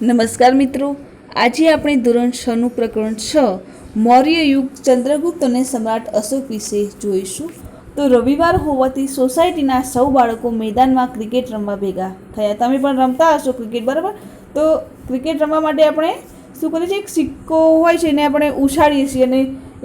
નમસ્કાર મિત્રો, આજે આપણે ધોરણ 6નું પ્રકરણ 6 મૌર્ય યુગ ચંદ્રગુપ્ત અને સમ્રાટ અશોક વિશે જોઈશું. તો રવિવાર હોવાથી સોસાયટીના સૌ બાળકો મેદાનમાં ક્રિકેટ રમવા ભેગા થયા. તમે પણ રમતા હશો ક્રિકેટ, બરાબર? તો ક્રિકેટ રમવા માટે આપણે શું કરીએ છીએ, એક સિક્કો હોય છે એને આપણે ઉછાળીએ છીએ અને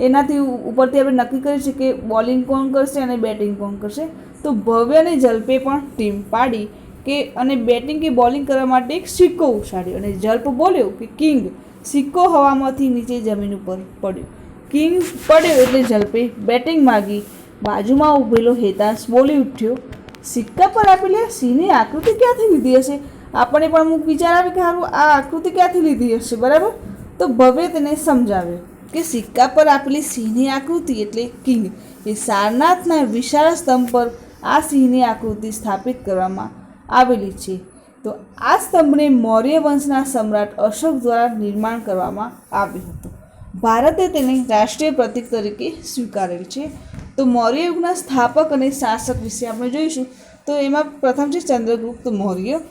એનાથી ઉપરથી આપણે નક્કી કરીએ છીએ કે બોલિંગ કોણ કરશે અને બેટિંગ કોણ કરશે. તો ભવ્ય અને જલ્પે પણ ટીમ પાડી કે અને બેટિંગ કે બોલિંગ કરવા માટે એક સિક્કો ઉછાળ્યો અને જલ્પ બોલ્યો કે કિંગ. સિક્કો હવામાંથી નીચે જમીન ઉપર પડ્યો. કિંગ પડ્યો એટલે જલ્પે બેટિંગ માગી. બાજુમાં ઊભેલો હેતાંશ બોલી ઉઠ્યો, સિક્કા પર આપેલી આ સિંહની આકૃતિ ક્યાંથી લીધી હશે? આપણને પણ અમુક વિચાર આવે કે સારું આ આકૃતિ ક્યાંથી લીધી હશે, બરાબર? તો ભવ્ય તેને સમજાવ્યો કે સિક્કા પર આપેલી સિંહની આકૃતિ એટલે કિંગ. એ સારનાથના વિશાળ સ્તંભ પર આ સિંહની આકૃતિ સ્થાપિત કરવામાં આવેલી છે. તો આ સ્તંભને મૌર્ય વંશના સમ્રાટ અશોક દ્વારા નિર્માણ કરવામાં આવ્યું હતું. ભારતે તેને રાષ્ટ્રીય પ્રતીક તરીકે સ્વીકારેલ છે. તો મૌર્ય યુગના સ્થાપક અને શાસક વિશે આપણે જોઈશું. તો એમાં પ્રથમ છે ચંદ્રગુપ્ત મૌર્ય.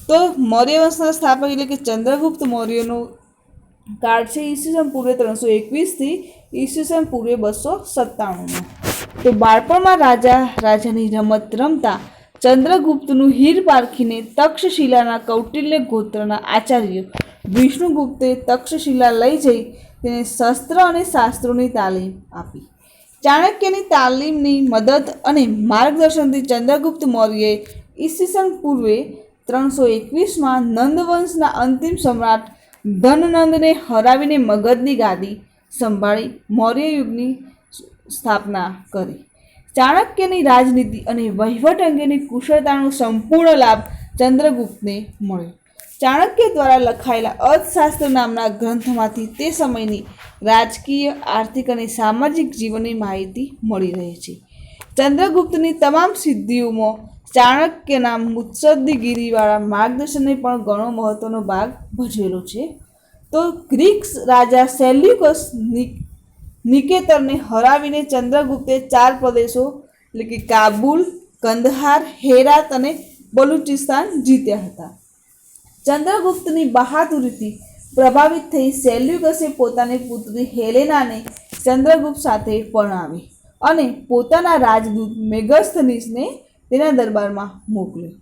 તો મૌર્ય વંશના સ્થાપક એટલે કે ચંદ્રગુપ્ત મૌર્યનો કાળ છે ઈસવીસન પૂર્વે 321 ઈસવીસન પૂર્વે 297. તો બાળપણમાં રાજાની રમત રમતા ચંદ્રગુપ્તનું હીર પારખીને તક્ષશિલાના કૌટિલ્ય ગોત્રના આચાર્ય વિષ્ણુગુપ્તે તક્ષશિલા લઈ જઈ તેને શસ્ત્ર અને શાસ્ત્રોની તાલીમ આપી. ચાણક્યની તાલીમની મદદ અને માર્ગદર્શનથી ચંદ્રગુપ્ત મૌર્યએ ઈસવીસન પૂર્વે 321માં નંદવંશના અંતિમ સમ્રાટ ધનનંદને હરાવીને મગધની ગાદી સંભાળી મૌર્ય યુગની સ્થાપના કરી. ચાણક્યની રાજનીતિ અને વહીવટ અંગેની કુશળતાનો સંપૂર્ણ લાભ ચંદ્રગુપ્તને મળ્યો. ચાણક્ય દ્વારા લખાયેલા અર્થશાસ્ત્ર નામના ગ્રંથમાંથી તે સમયની રાજકીય, આર્થિક અને સામાજિક જીવનની માહિતી મળી રહે છે. ચંદ્રગુપ્તની તમામ સિદ્ધિઓમાં ચાણક્યના મુત્સદ્દીગીરીવાળા માર્ગદર્શનને પણ ઘણો મહત્વનો ભાગ ભજવેલો છે. તો ગ્રીક રાજા સેલ્યુકસ નિકેતરને હરાવીને ચંદ્રગુપ્તે 4 પ્રદેશો એટલે કે કાબુલ, કંદહાર, હેરાત અને બલુચિસ્તાન જીત્યા હતા. ચંદ્રગુપ્તની બહાદુરીથી પ્રભાવિત થઈ સેલ્યુકસે પોતાની પુત્રી હેલેનાને ચંદ્રગુપ્ત સાથે પરણાવી અને પોતાના રાજદૂત મેગસ્થનીસને તેના દરબારમાં મોકલ્યો.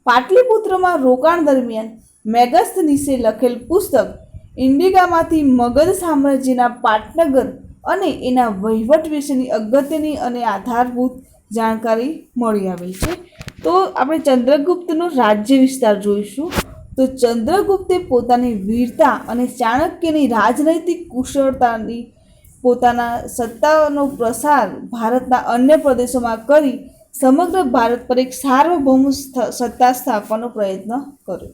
પાટલીપુત્રમાં રોકાણ દરમિયાન મેગસ્થનીસે લખેલ પુસ્તક ઇન્ડિકામાંથી મગધ સામ્રાજ્યના પાટનગર અને એના વહીવટ વિશેની અગત્યની અને આધારભૂત જાણકારી મળી આવેલ છે. તો આપણે ચંદ્રગુપ્તનો રાજ્ય વિસ્તાર જોઈશું. તો ચંદ્રગુપ્તે પોતાની વીરતા અને ચાણક્યની રાજનૈતિક કુશળતાની પોતાના સત્તાનો પ્રસાર ભારતના અન્ય પ્રદેશોમાં કરી સમગ્ર ભારત પર એક સાર્વભૌમ સત્તા સ્થાપવાનો પ્રયત્ન કર્યો.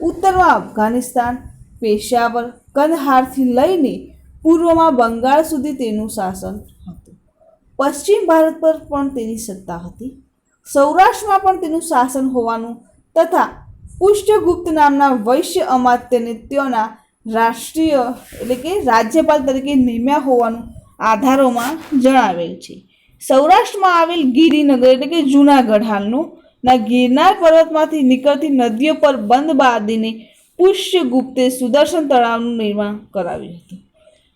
ઉત્તરમાં અફઘાનિસ્તાન, પેશાવર, કંદહારથી લઈને પૂર્વમાં બંગાળ સુધી તેનું શાસન હતું. પશ્ચિમ ભારત પર પણ તેની સત્તા હતી. સૌરાષ્ટ્રમાં પણ તેનું શાસન હોવાનું તથા પુષ્યગુપ્ત નામના વૈશ્ય અમાત્યને તેઓના રાષ્ટ્રીય એટલે કે રાજ્યપાલ તરીકે નિમ્યા હોવાનું આધારોમાં જણાવેલ છે. સૌરાષ્ટ્રમાં આવેલ ગિરિનગર એટલે કે જૂનાગઢ હાલનું ના ગિરનાર પર્વતમાંથી નીકળતી નદીઓ પર બંધ બાંધીને પુષ્યગુપ્તે સુદર્શન તળાવનું નિર્માણ કરાવ્યું હતું.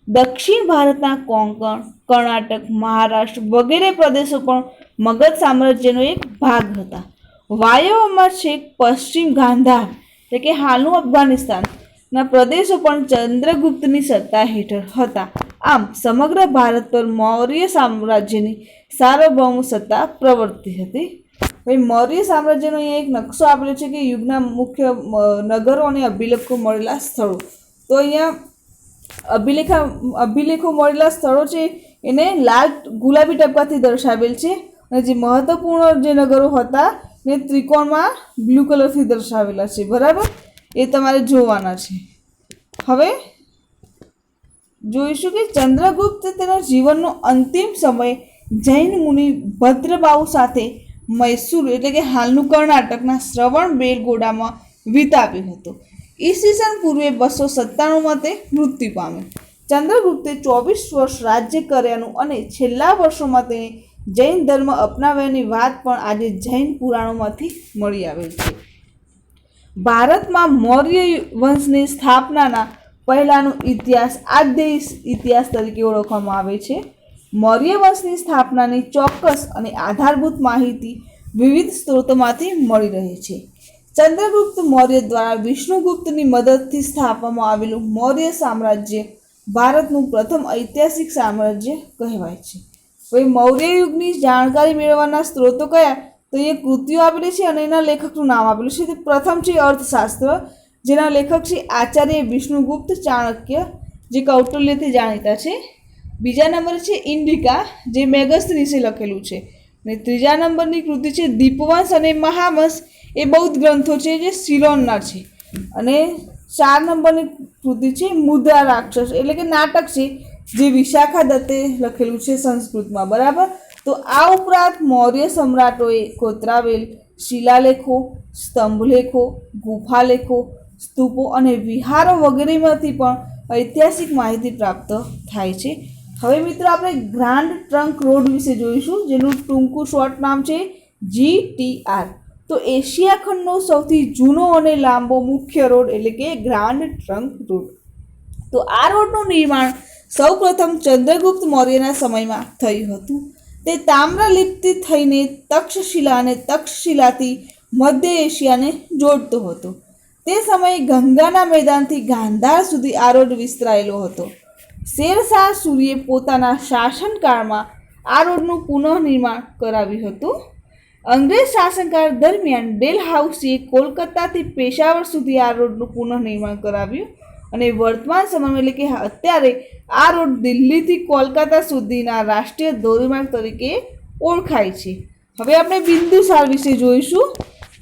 દક્ષિણ ભારતના કોંકણ, કર્ણાટક, મહારાષ્ટ્ર વગેરે પ્રદેશો પણ મગધ સામ્રાજ્યનો એક ભાગ હતા. વાયવ્યમાં છેક પશ્ચિમ ગાંધાર એટલે કે હાલનું અફઘાનિસ્તાનના પ્રદેશો પણ ચંદ્રગુપ્તની સત્તા હેઠળ હતા. આમ સમગ્ર ભારત પર મૌર્ય સામ્રાજ્યની સાર્વભૌમ સત્તા પ્રવર્તી હતી. હવે મૌર્ય સામ્રાજ્યનો અહીંયા એક નકશો આપેલો છે કે યુગના મુખ્ય નગરો અને અભિલેખો મળેલા સ્થળો. તો અહીંયા અભિલેખો મળેલા સ્થળો છે એને લાલ ગુલાબી ટપકાથી દર્શાવેલ છે અને જે મહત્વપૂર્ણ જે નગરો હતા ને ત્રિકોણમાં બ્લુ કલરથી દર્શાવેલા છે, બરાબર? એ તમારે જોવાના છે. હવે જોઈશું કે ચંદ્રગુપ્ત તેના જીવનનો અંતિમ સમય જૈન મુનિ ભદ્રબાહુ સાથે મૈસૂર એટલે કે હાલનું કર્ણાટકના શ્રવણબેલગોડામાં વિતાવ્યો હતો. ઈસવીસન પૂર્વે 297માં તે મૃત્યુ પામ્યો. ચંદ્રગુપ્તે 24 વર્ષ રાજ્ય કર્યાનું અને છેલ્લા વર્ષોમાં તેણે જૈન ધર્મ અપનાવ્યાની વાત પણ આજે જૈન પુરાણોમાંથી મળી આવેલ છે. ભારતમાં મૌર્ય વંશની સ્થાપનાના પહેલાનો ઇતિહાસ આદ્ય ઇતિહાસ તરીકે ઓળખવામાં આવે છે. મૌર્ય વંશની સ્થાપનાની ચોક્કસ અને આધારભૂત માહિતી વિવિધ સ્ત્રોતોમાંથી મળી રહે છે. ચંદ્રગુપ્ત મૌર્ય દ્વારા વિષ્ણુગુપ્તની મદદથી સ્થાપવામાં આવેલું મૌર્ય સામ્રાજ્ય ભારતનું પ્રથમ ઐતિહાસિક સામ્રાજ્ય કહેવાય છે. હવે મૌર્ય યુગની જાણકારી મેળવવાના સ્ત્રોતો કયા? તો એ કૃતિઓ આપેલી છે અને એના લેખકનું નામ આપેલું છે. તે પ્રથમ છે અર્થશાસ્ત્ર, જેના લેખક છે આચાર્ય વિષ્ણુગુપ્ત ચાણક્ય, જે કૌટિલ્યથી જાણીતા છે. બીજા નંબર છે ઇન્ડિકા, જે મેગસ્થનીસે લખેલું છે. અને ત્રીજા નંબરની કૃતિ છે દીપવંશ અને મહાવંશ, એ બૌદ્ધ ગ્રંથો છે જે સિલોનના છે. અને 4 નંબરની કૃતિ છે મુદ્રા રાક્ષસ, એટલે કે નાટક છે, જે વિશાખા દત્તે લખેલું છે સંસ્કૃતમાં. બરાબર. તો આ ઉપરાંત મૌર્ય સમ્રાટોએ કોતરાવેલ શિલાલેખો, સ્તંભલેખો, ગુફાલેખો, સ્તૂપો અને વિહારો વગેરેમાંથી પણ ઐતિહાસિક માહિતી પ્રાપ્ત થાય છે. હવે મિત્રો આપણે ગ્રાન્ડ ટ્રંક રોડ વિશે જોઈશું, જેનું ટૂંકું શોર્ટ નામ છે GTR. તો એશિયા ખંડનો સૌથી જૂનો અને લાંબો મુખ્ય રોડ એટલે કે ગ્રાન્ડ ટ્રંક રોડ. તો આ રોડનું નિર્માણ સૌપ્રથમ ચંદ્રગુપ્ત મૌર્યના સમયમાં થયું હતું. તે તામ્રલિપ્તિ થઈને તક્ષશિલા અને તક્ષશિલાથી મધ્ય એશિયાને જોડતો હતો. તે સમયે ગંગાના મેદાનથી ગાંધાર સુધી આ રોડ વિસ્તરાયેલો હતો. શેરશાહ સૂરીએ પોતાના શાસનકાળમાં આ રોડનું પુનઃનિર્માણ કરાવ્યું હતું. અંગ્રેજ શાસનકાળ દરમિયાન ડેલહાઉસીએ કોલકાતાથી પેશાવર સુધી આ રોડનું પુનઃનિર્માણ કરાવ્યું અને વર્તમાન સમયમાં એટલે કે અત્યારે આ રોડ દિલ્હીથી કોલકાતા સુધીના રાષ્ટ્રીય ધોરીમાર્ગ તરીકે ઓળખાય છે. હવે આપણે બિંદુસાર વિશે જોઈશું.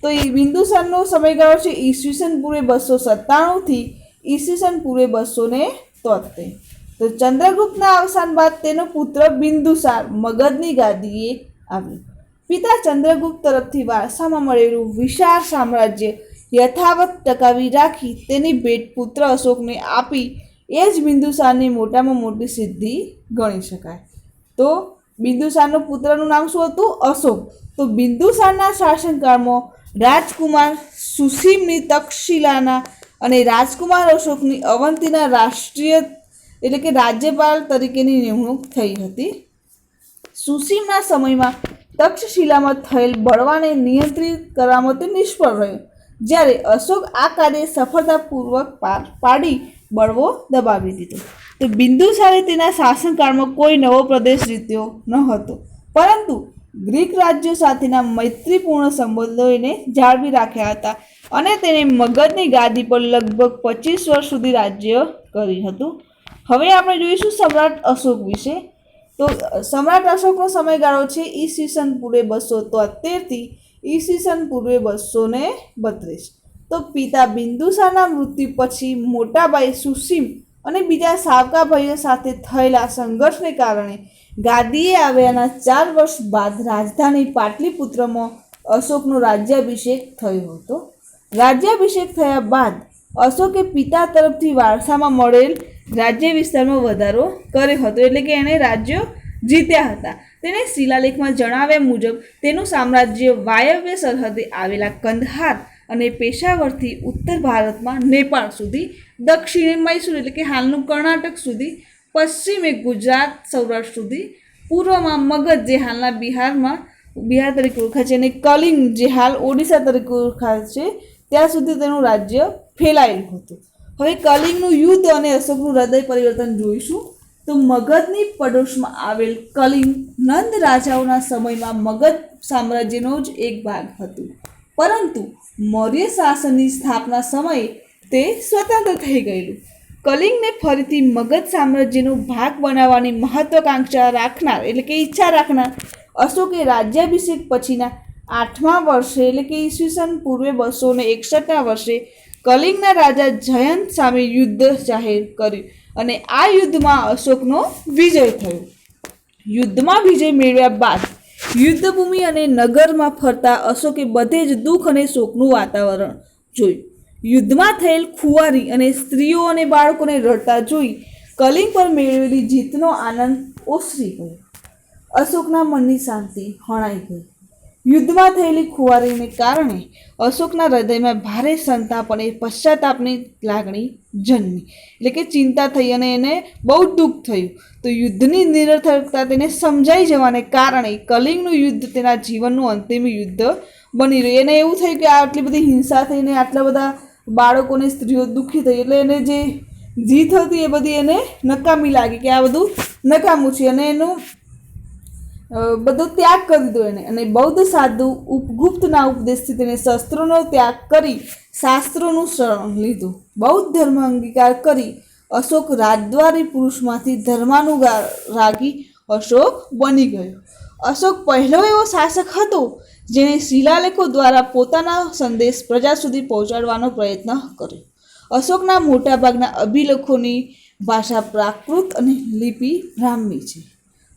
તો એ બિંદુસારનો સમયગાળો છે ઈસવીસન પૂર્વે 297 ઈસવીસન પૂર્વે 273. તો ચંદ્રગુપ્તના અવસાન બાદ તેનો પુત્ર બિંદુસાર મગધની ગાદીએ આવ્યો. પિતા ચંદ્રગુપ્ત તરફથી વારસામાં મળેલું વિશાળ સામ્રાજ્ય યથાવત ટકાવી રાખી તેની ભેટ પુત્ર અશોકને આપી એ જ બિંદુસારની મોટામાં મોટી સિદ્ધિ ગણી શકાય. તો બિંદુસારનો પુત્રનું નામ શું હતું? અશોક. તો બિંદુસારના શાસનકાળમાં રાજકુમાર સુસીમની તક્ષશિલાના અને રાજકુમાર અશોકની અવંતીના રાષ્ટ્રીય એટલે કે રાજ્યપાલ તરીકેની નિમણૂક થઈ હતી. સુસીમના સમયમાં તક્ષશિલામાં થયેલ બળવાને નિયંત્રિત કરવામાં તે નિષ્ફળ રહ્યો, જ્યારે અશોક આ કાર્ય સફળતાપૂર્વક પાર પાડી બળવો દબાવી દીધો. તો બિંદુસારે તેના શાસનકાળમાં કોઈ નવો પ્રદેશ જીત્યો ન હતો, પરંતુ ગ્રીક રાજ્યો સાથેના મૈત્રીપૂર્ણ સંબંધોને જાળવી રાખ્યા હતા અને તેણે મગધની ગાદી પર લગભગ 25 વર્ષ સુધી રાજ્ય કર્યું હતું. હવે આપણે જોઈશું સમ્રાટ અશોક વિશે. તો સમ્રાટ અશોકનો સમયગાળો છે ઈસવીસન પૂર્વે 273 ઈસવીસન પૂર્વે 232. તો પિતા બિંદુસારના મૃત્યુ પછી મોટા ભાઈ સુસીમ અને બીજા સાવકા ભાઈઓ સાથે થયેલા સંઘર્ષને કારણે ગાદીએ આવ્યાના 4 વર્ષ બાદ રાજધાની પાટલીપુત્રમાં અશોકનો રાજ્યાભિષેક થયો હતો. રાજ્યાભિષેક થયા બાદ અશોકે પિતા તરફથી વારસામાં મળેલ રાજ્ય વિસ્તારમાં વધારો કર્યો હતો, એટલે કે એણે રાજ્યો જીત્યા હતા. તેણે શિલાલેખમાં જણાવ્યા મુજબ તેનું સામ્રાજ્ય વાયવ્ય સરહદે આવેલા કંદહાર અને પેશાવરથી ઉત્તર ભારતમાં નેપાળ સુધી, દક્ષિણે મૈસૂર એટલે કે હાલનું કર્ણાટક સુધી, પશ્ચિમે ગુજરાત સૌરાષ્ટ્ર સુધી, પૂર્વમાં મગધ જે હાલના બિહાર તરીકે ઓળખાય છે અને કલિંગ જે હાલ ઓડિશા તરીકે ઓળખાય છે ત્યાં સુધી તેનું રાજ્ય ફેલાયેલું હતું. હવે કલિંગનું યુદ્ધ અને અશોકનું હૃદય પરિવર્તન જોઈશું. તો મગધની પડોશમાં આવેલ કલિંગ નંદ રાજાઓના સમયમાં મગધ સામ્રાજ્યનો જ એક ભાગ હતું, પરંતુ મૌર્ય શાસનની સ્થાપના સમયે તે સ્વતંત્ર થઈ ગયેલું. કલિંગને ફરીથી મગધ સામ્રાજ્યનો ભાગ બનાવવાની મહત્વાકાંક્ષા રાખનાર એટલે કે ઈચ્છા રાખનાર અશોકે રાજ્યાભિષેક પછીના 8મા વર્ષે એટલે કે ઈસવીસન પૂર્વે 261ના વર્ષે કલિંગના રાજા જયંત સામે યુદ્ધ જાહેર કર્યું અને આ યુદ્ધમાં અશોકનો વિજય થયો. યુદ્ધમાં વિજય મેળવ્યા બાદ યુદ્ધભૂમિ અને નગરમાં ફરતા અશોકે બધે જ દુઃખ અને શોકનું વાતાવરણ જોયું. યુદ્ધમાં થયેલ ખુવારી અને સ્ત્રીઓ અને બાળકોને રડતા જોઈ કલિંગ પર મેળવેલી જીતનો આનંદ ઓસરી ગયો. અશોકના મનની શાંતિ હણાઈ ગઈ. યુદ્ધમાં થયેલી ખુવારીને કારણે અશોકના હૃદયમાં ભારે સંતાપ અને પશ્ચાતાપની લાગણી જન્મી, એટલે કે ચિંતા થઈ અને એને બહુ દુઃખ થયું. તો યુદ્ધની નિરર્થકતા તેને સમજાઈ જવાને કારણે કલિંગનું યુદ્ધ તેના જીવનનું અંતિમ યુદ્ધ બની રહ્યું. એને એવું થયું કે આટલી બધી હિંસા થઈને આટલા બધા બાળકોને સ્ત્રીઓ દુઃખી થઈ, એટલે એને જે જીત હતી એ બધી એને નકામી લાગી કે આ બધું નકામું છે, અને એનું બધો ત્યાગ કરી દીધો એને. અને બૌદ્ધ સાધુ ઉપગુપ્તના ઉપદેશથી તેને શસ્ત્રોનો ત્યાગ કરી શાસ્ત્રોનું શરણ લીધું. બૌદ્ધ ધર્મ અંગીકાર કરી અશોક રાજદ્વારી પુરુષમાંથી ધર્માનુરાગી અશોક બની ગયો. અશોક પહેલો એવો શાસક હતો જેણે શિલાલેખો દ્વારા પોતાના સંદેશ પ્રજા સુધી પહોંચાડવાનો પ્રયત્ન કર્યો. અશોકના મોટાભાગના અભિલેખોની ભાષા પ્રાકૃત અને લિપિ બ્રાહ્મી છે.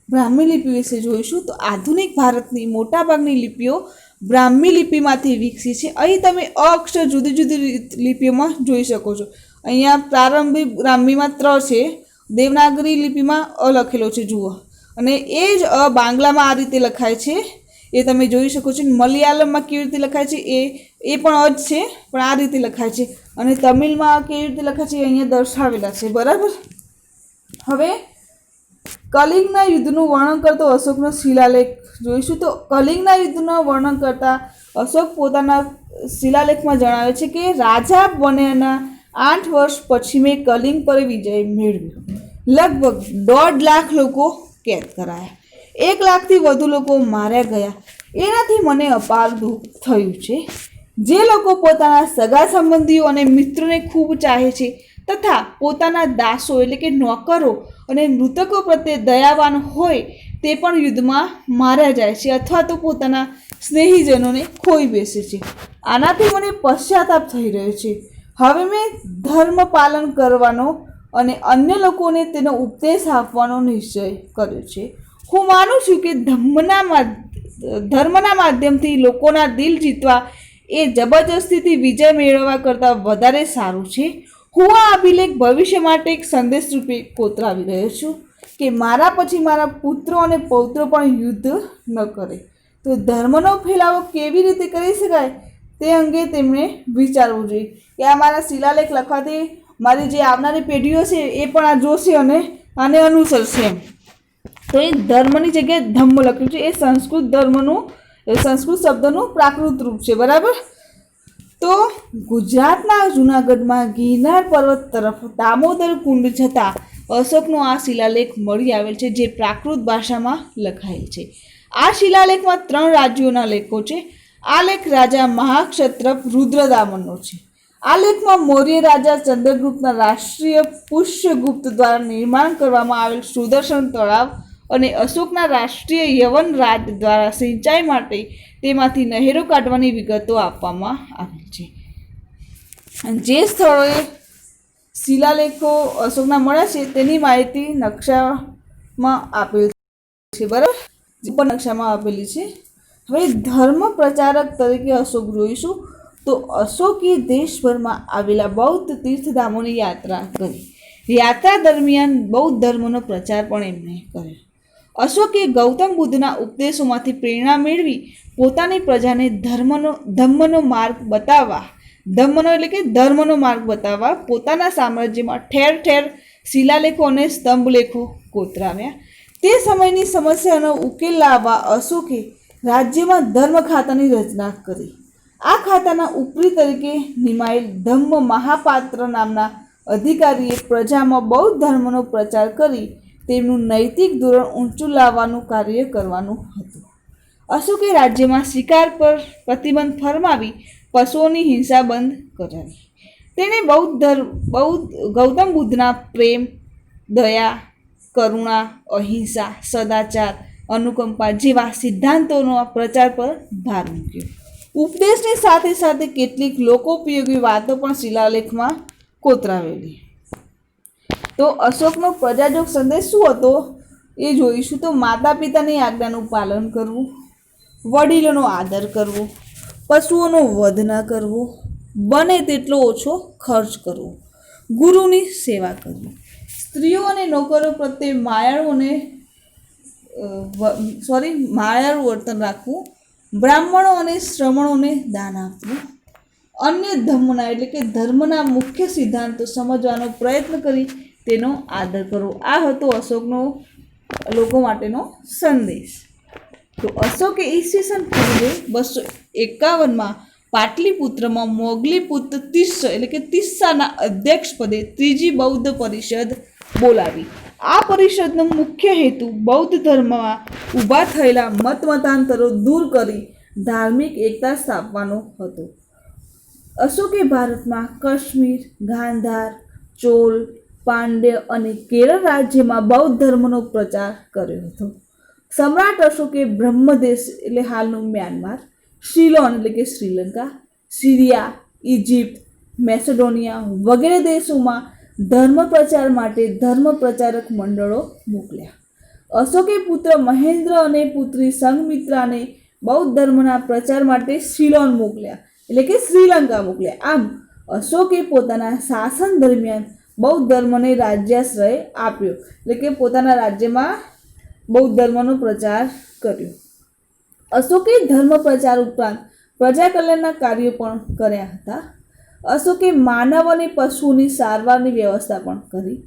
બ્રાહ્મી લિપિ વિશે જોઈશું તો આધુનિક ભારતની મોટાભાગની લિપિઓ બ્રાહ્મી લિપિમાંથી વિકસી છે. અહીં તમે અક્ષર જુદી જુદી લિપિઓમાં જોઈ શકો છો. અહીંયા પ્રારંભિક બ્રાહ્મીમાં 3 છે, દેવનાગરી લિપિમાં લખેલો છે જુઓ, અને એ જ બાંગ્લામાં આ રીતે લખાય છે એ તમે જોઈ શકો છો. મલયાલમમાં કેવી રીતે લખાય છે એ પણ જ છે, પણ આ રીતે લખાય છે. અને તમિલમાં કેવી રીતે લખાય છે અહીંયા દર્શાવેલા છે, બરાબર. હવે કલિંગના યુદ્ધનું વર્ણન કરતો અશોકનો શિલાલેખ જોઈશું. તો કલિંગના યુદ્ધનું વર્ણન કરતા અશોક પોતાના શિલાલેખમાં જણાવે છે કે રાજા બન્યાના 8 વર્ષ પછી મેં કલિંગ પર વિજય મેળવ્યો. લગભગ 1.5 લાખ લોકો કેદ કરાયા, 1 લાખથી વધુ લોકો માર્યા ગયા. એનાથી મને અપાર દુઃખ થયું છે. જે લોકો પોતાના સગા સંબંધીઓ અને મિત્રોને ખૂબ ચાહે છે તથા પોતાના દાસો એટલે કે નોકરો અને મૃતકો પ્રત્યે દયાવાન હોય તે પણ યુદ્ધમાં માર્યા જાય છે અથવા તો પોતાના સ્નેહીજનોને ખોઈ બેસે છે. આનાથી મને પશ્ચાતાપ થઈ રહ્યો છે. હવે મેં ધર્મ પાલન કરવાનો અને અન્ય લોકોને તેનો ઉપદેશ આપવાનો નિશ્ચય કર્યો છે. હું માનું છું કે ધર્મના માધ્યમથી લોકોના દિલ જીતવા એ જબરજસ્તીથી વિજય મેળવવા કરતાં વધારે સારું છે. હું આ અભિલેખ ભવિષ્ય માટે એક સંદેશ રૂપે કોતરાવી રહ્યો છું કે મારા પછી મારા પુત્રો અને પૌત્રો પણ યુદ્ધ ન કરે. તો ધર્મનો ફેલાવો કેવી રીતે કરી શકાય તે અંગે તેમણે વિચારવું જોઈએ કે આ મારા શિલાલેખ લખવાથી મારી જે આવનારી પેઢીઓ છે એ પણ આ જોશે અને આને અનુસરશે એમ. તો એ ધર્મની જગ્યાએ ધમ્મ લખ્યું છે. એ સંસ્કૃત શબ્દનું પ્રાકૃત રૂપ છે, બરાબર. તો ગુજરાતના જૂનાગઢમાં ગિરનાર પર્વત તરફ દામોદર કુંડ જતાં અશોકનો આ શિલાલેખ મળી આવેલ છે, જે પ્રાકૃત ભાષામાં લખાયેલ છે. આ શિલાલેખમાં 3 રાજ્યોના લેખો છે. આ લેખ રાજા મહાક્ષત્રપ રુદ્રદામનનો છે. આ લેખમાં મૌર્ય રાજા ચંદ્રગુપ્તના રાષ્ટ્રીય પુષ્યગુપ્ત દ્વારા નિર્માણ કરવામાં આવેલ સુદર્શન તળાવ અને અશોકના રાષ્ટ્રીય યવન રાજ દ્વારા સિંચાઈ માટે તેમાંથી નહેરો કાઢવાની વિગતો આપવામાં આવી છે. જે સ્થળોએ શિલાલેખો અશોકના મળ્યા છે તેની માહિતી નકશામાં આપેલ છે, બરાબર. ઉપર નકશામાં આપેલી છે. હવે ધર્મ પ્રચારક તરીકે અશોક જોઈશું. તો અશોકે દેશભરમાં આવેલા બૌદ્ધ તીર્થધામોની યાત્રા કરી. યાત્રા દરમિયાન બૌદ્ધ ધર્મનો પ્રચાર પણ એમણે કર્યો. અશોકે ગૌતમ બુદ્ધના ઉપદેશોમાંથી પ્રેરણા મેળવી પોતાની પ્રજાને ધર્મનો માર્ગ બતાવવા પોતાના સામ્રાજ્યમાં ઠેર ઠેર શિલાલેખો અને સ્તંભલેખો કોતરાવ્યા. તે સમયની સમસ્યાનો ઉકેલ લાવવા અશોકે રાજ્યમાં ધર્મ ખાતાની રચના કરી. આ ખાતાના ઉપરી તરીકે નિમાયેલ ધમ્મ મહાપાત્ર નામના અધિકારીએ પ્રજામાં બૌદ્ધ ધર્મનો પ્રચાર કરી તેમનું નૈતિક ધોરણ ઊંચું લાવવાનું કાર્ય કરવાનું હતું. અશોકે રાજ્યમાં શિકાર પર પ્રતિબંધ ફરમાવી પશુઓની હિંસા બંધ કરાવી. તેણે ગૌતમ બુદ્ધના પ્રેમ, દયા, કરુણા, અહિંસા, સદાચાર, અનુકંપા જેવા સિદ્ધાંતોનો પ્રચાર પર ભાર મૂક્યો. ઉપદેશની સાથે સાથે કેટલીક લોકોપયોગી વાતો પણ શિલાલેખમાં કોતરાવેલી. તો અશોકનો પ્રજાજોગ સંદેશ શું હતો એ જોઈશું. તો માતા પિતાની આજ્ઞાનું પાલન કરવું, વડીલોનો આદર કરવો, પશુઓનો વધ ન કરવો, બને તેટલો ઓછો ખર્ચ કરવો, ગુરુની સેવા કરવી, સ્ત્રીઓ અને નોકરો પ્રત્યે માયાળું વર્તન રાખવું, બ્રાહ્મણો અને શ્રમણોને દાન આપવું, અન્ય ધર્મના એટલે કે ધર્મના મુખ્ય સિદ્ધાંતો સમજવાનો પ્રયત્ન કરી તેનો આદર કરવો. આ હતો અશોકનો લોકો માટેનો સંદેશ. તો અશોકે ઈસવીસન પૂર્વે 251માં પાટલીપુત્રમાં મોગલીપુત્ર તીર્ષ એટલે કે તીર્ષાના અધ્યક્ષ પદે ત્રીજી બૌદ્ધ પરિષદ બોલાવી. આ પરિષદનો મુખ્ય હેતુ બૌદ્ધ ધર્મમાં ઊભા થયેલા મતાંતરો દૂર કરી ધાર્મિક એકતા સ્થાપવાનો હતો. અશોકે ભારતમાં કાશ્મીર, ગાંધાર, ચોલ, પાંડ્ય અને કેરળ રાજ્યમાં બૌદ્ધ ધર્મનો પ્રચાર કર્યો હતો. સમ્રાટ અશોકે બ્રહ્મદેશ એટલે હાલનું મ્યાનમાર, સિલોન એટલે કે શ્રીલંકા, સિરિયા, ઇજિપ્ત, મેસેડોનિયા વગેરે દેશોમાં ધર્મ પ્રચાર માટે ધર્મ પ્રચારક મંડળો મોકલ્યા. અશોકે પુત્ર મહેન્દ્ર અને પુત્રી સંઘમિત્રાને બૌદ્ધ ધર્મના પ્રચાર માટે સિલોન મોકલ્યા એટલે કે શ્રીલંકા મોકલ્યા. આમ અશોકે પોતાના શાસન દરમિયાન બૌદ્ધ ધર્મને રાજ્યાશ્રય આપ્યો એટલે કે પોતાના રાજ્યમાં બૌદ્ધ ધર્મનો પ્રચાર કર્યો. અશોકે ધર્મ પ્રચાર ઉપરાંત પ્રજા કલ્યાણના કાર્યો પણ કર્યા હતા. અશોકે માનવ અને પશુઓની સારવારની વ્યવસ્થા પણ કરી,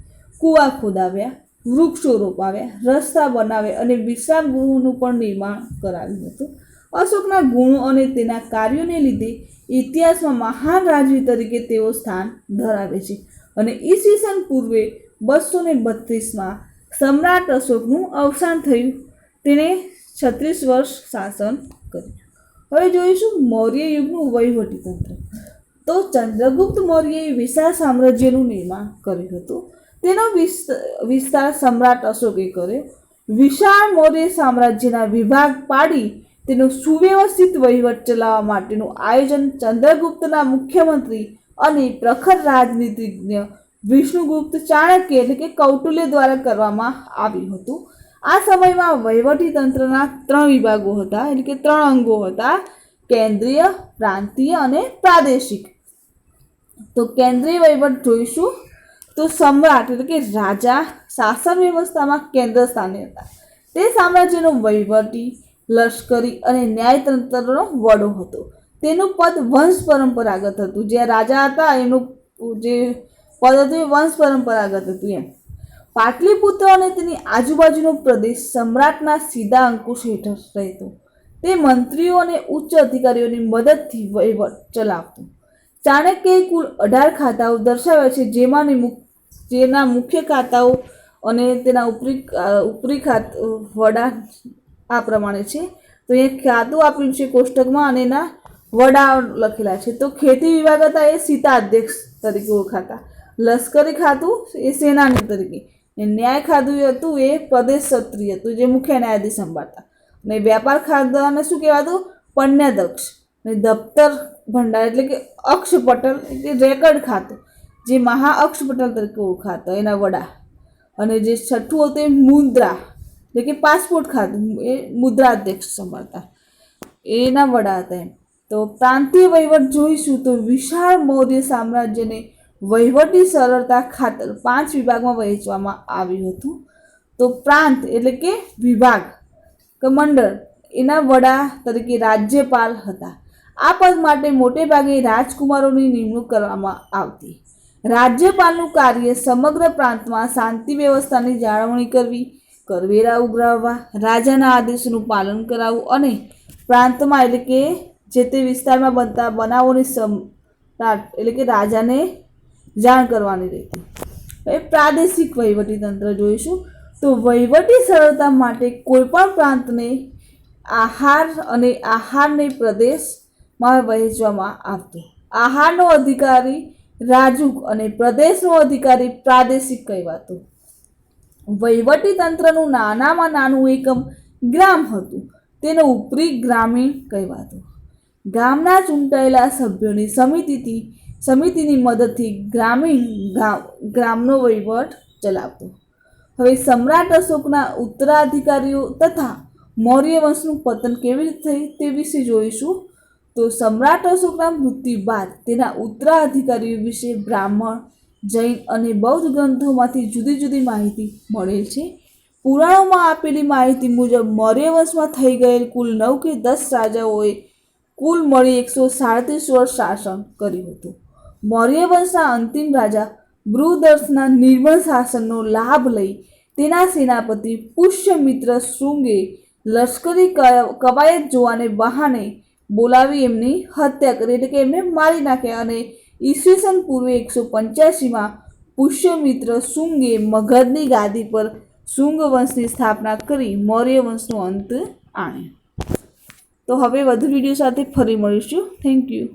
કૂવા ખોદાવ્યા, વૃક્ષો રોપાવ્યા, રસ્તા બનાવ્યા અને વિશ્રામ ગૃહોનું પણ નિર્માણ કરાવ્યું હતું. અશોકના ગુણો અને તેના કાર્યોને લીધે ઇતિહાસમાં મહાન રાજવી તરીકે તેઓ સ્થાન ધરાવે છે અને ઈસવીસન પૂર્વે 232માં સમ્રાટ અશોકનું અવસાન થયું. તેણે 36 વર્ષ શાસન કર્યું. હવે જોઈશું મૌર્ય યુગનું વહીવટીતંત્ર. તો ચંદ્રગુપ્ત મૌર્યએ વિશાળ સામ્રાજ્યનું નિર્માણ કર્યું હતું. તેનો વિસ્તાર સમ્રાટ અશોકે કર્યો. વિશાળ મૌર્ય સામ્રાજ્યના વિભાગ પાડી તેનો સુવ્યવસ્થિત વહીવટ ચલાવવા માટેનું આયોજન ચંદ્રગુપ્તના મુખ્યમંત્રી અને પ્રખર રાજનીતિજ્ઞ વિષ્ણુગુપ્ત ચાણક્ય એટલે કે કૌટિલ્ય દ્વારા કરવામાં આવ્યું હતું. આ સમયમાં વહીવટી તંત્રના 3 વિભાગો હતા એટલે કે 3 અંગો હતા: કેન્દ્રીય, પ્રાંતીય અને પ્રાદેશિક. તો કેન્દ્રીય વહીવટ જોઈશું તો સમ્રાટ એટલે કે રાજા શાસન વ્યવસ્થામાં કેન્દ્ર સ્થાને હતા. તે સામ્રાજ્યનો વહીવટી, લશ્કરી અને ન્યાયતંત્રનો વડો હતો. તેનું પદ વંશ પરંપરાગત હતું. જે રાજા હતા એનું જે પદ હતું એ વંશ પરંપરાગત હતું એમ. પાટલીપુત્ર અને તેની આજુબાજુનો પ્રદેશ સમ્રાટના સીધા અંકુશ હેઠળ રહેતો. તે મંત્રીઓ અને ઉચ્ચ અધિકારીઓની મદદથી વહીવટ ચલાવતું. ચાણક્યએ કુલ 18 ખાતાઓ દર્શાવ્યા છે, જેના મુખ્ય ખાતાઓ અને તેના ઉપરી વડા આ પ્રમાણે છે. તો અહીંયા ખાતું આપ્યું છે કોષ્ટકમાં અને એના વડા લખેલા છે. તો ખેતી વિભાગ હતા એ સીતા અધ્યક્ષ તરીકે ઓળખાતા. લશ્કરી ખાતું એ સેનાની તરીકે. ન્યાય ખાતું હતું એ પ્રદેશ ક્ષત્રિય હતું, જે મુખ્ય ન્યાયાધીશ સંભાળતા. અને વ્યાપાર ખાતાને શું કહેવાતું? પણ્યાદક્ષ. અને દફતર ભંડાર એટલે કે અક્ષપટલ એટલે રેકર્ડ ખાતું, જે મહા અક્ષપટલ તરીકે ઓળખાતા એના વડા. અને જે છઠ્ઠું હતું એ મુદ્રા એટલે કે પાસપોર્ટ ખાતું, એ મુદ્રા અધ્યક્ષ સંભાળતા, એના વડા હતા એમ. તો પ્રાંતીય વહીવટ જોઈશું તો વિશાળ મૌર્ય સામ્રાજ્યને વહીવટી સરળતા ખાતર 5 વિભાગમાં વહેંચવામાં આવ્યું હતું. તો પ્રાંત એટલે કે વિભાગ કે મંડળ, એના વડા તરીકે રાજ્યપાલ હતા. આ પદ માટે મોટે ભાગે રાજકુમારોની નિમણૂક કરવામાં આવતી. રાજ્યપાલનું કાર્ય સમગ્ર પ્રાંતમાં શાંતિ વ્યવસ્થાની જાળવણી કરવી, કરવેરા ઉઘરાવવા, રાજાના આદેશોનું પાલન કરાવવું અને પ્રાંતમાં એટલે કે જે તે વિસ્તારમાં બનતા બનાવોની સમ્રાટ એટલે કે રાજાને જાણ કરવાની રહેતી. હવે પ્રાદેશિક વહીવટીતંત્ર જોઈશું તો વહીવટી સરળતા માટે કોઈપણ પ્રાંતને આહારને પ્રદેશમાં વહેંચવામાં આવતો. આહારનો અધિકારી રાજુક અને પ્રદેશનો અધિકારી પ્રાદેશિક કહેવાતો. વહીવટી તંત્રનું નાનામાં નાનું એકમ ગ્રામ હતું. તેનો ઉપરી ગ્રામીણ કહેવાતો. ગામના ચૂંટાયેલા સભ્યોની સમિતિની મદદથી ગ્રામનો વહીવટ ચલાવતો. હવે સમ્રાટ અશોકના ઉત્તરાધિકારીઓ તથા મૌર્ય વંશનું પતન કેવી રીતે થયું તે વિશે જોઈશું. તો સમ્રાટ અશોકના મૃત્યુ બાદ તેના ઉત્તરાધિકારીઓ વિશે બ્રાહ્મણ, જૈન અને બૌદ્ધ ગ્રંથોમાંથી જુદી જુદી માહિતી મળેલ છે. પુરાણોમાં આપેલી માહિતી મુજબ મૌર્ય વંશમાં થઈ ગયેલ કુલ 9 કે 10 રાજાઓએ કુલ મળી 137 વર્ષ શાસન કર્યું હતું. મૌર્ય વંશના અંતિમ રાજા બૃહદર્શના નિર્મળ શાસનનો લાભ લઈ તેના સેનાપતિ પુષ્યમિત્ર શૃંગે લશ્કરી કવાયત જોવાને બહાને બોલાવી એમની હત્યા કરી, એટલે કે એમને મારી નાખ્યા. અને ઈસવીસન પૂર્વે 185માં પુષ્યમિત્ર શુંગે મગધની ગાદી પર શુંગ વંશની સ્થાપના કરી મૌર્ય વંશનો અંત આણ્યો. તો હવે વધુ વિડીયો સાથે ફરી મળીશું. Thank you.